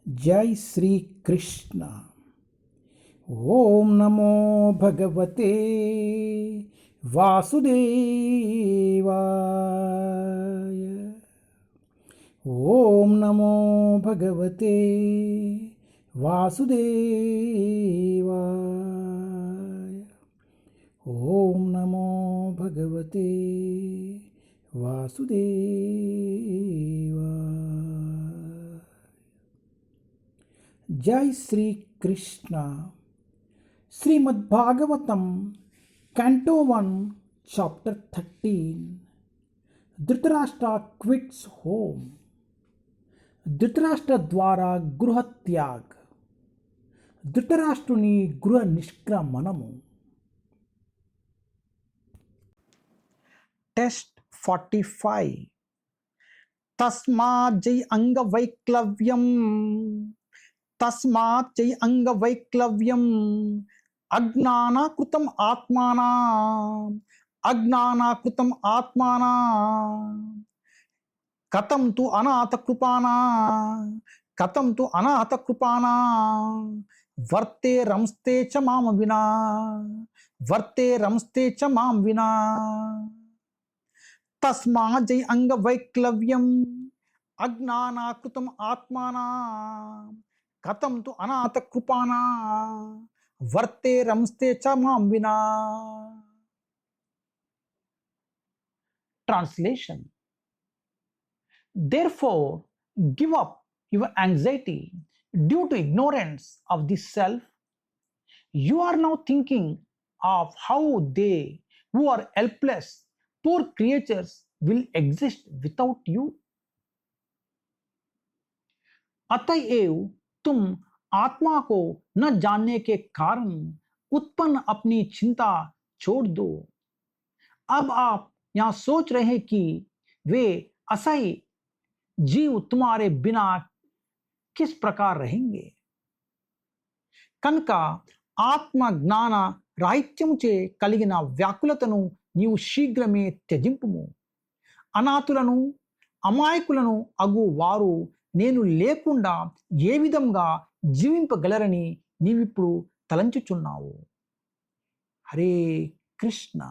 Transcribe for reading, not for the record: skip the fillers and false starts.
जय श्री कृष्ण। ओम नमो भगवते वासुदेवाय। ओम नमो भगवते वासुदेवाय। ओम नमो भगवते वासुदेवाय। जय Shri Krishna. Shrimad Bhagavatam canto 1 chapter 13। Dhritarashtra quits home. Dhritarashtra ద్వారా గృహత్యాగ్. ధృతరాష్ట్రుని గృహ నిష్క్రమణము. టెస్ట్ 45. తస్మాత్ జై అంగవైక్లవ్యం. తస్మాత్ జై అంగవైక్లవ్యం అజ్ఞానాకృతం ఆత్మానా. అజ్ఞానాకృతం ఆత్మానా కథం తు అనాథ కృపానా. కథం తు అనాథ కృపానా వర్తే రంస్తే చ మాం వినా. వర్తే రంస్తే చ మాం వినా. తస్మాత్ జై అంగవైక్లవ్యం అజ్ఞానాకృతం ఆత్మానా కథం తు అనాథ కృపానా వర్తే రంస్తే చ మాం వినా. Translation. Therefore, give up your anxiety due to ignorance of the self. You are now thinking of how they who are helpless, poor creatures will exist without you. अतएव तुम आत्मा को न जानने के कारण उत्पन्न अपनी चिंता छोड़ दो. अब आप यहां सोच रहे हैं कि वे असही जीव तुम्हारे बिना किस प्रकार रहेंगे. కనుక ఆత్మ జ్ఞాన రాహిత్యముచే కలిగిన వ్యాకులతను నీవు శీఘ్రమే త్యజింపుము. అనాథులను అమాయకులను అగు వారు నేను లేకుండా ఏ విధంగా జీవింపగలరని నీవిప్పుడు తలంచుచున్నావు. హరే కృష్ణ.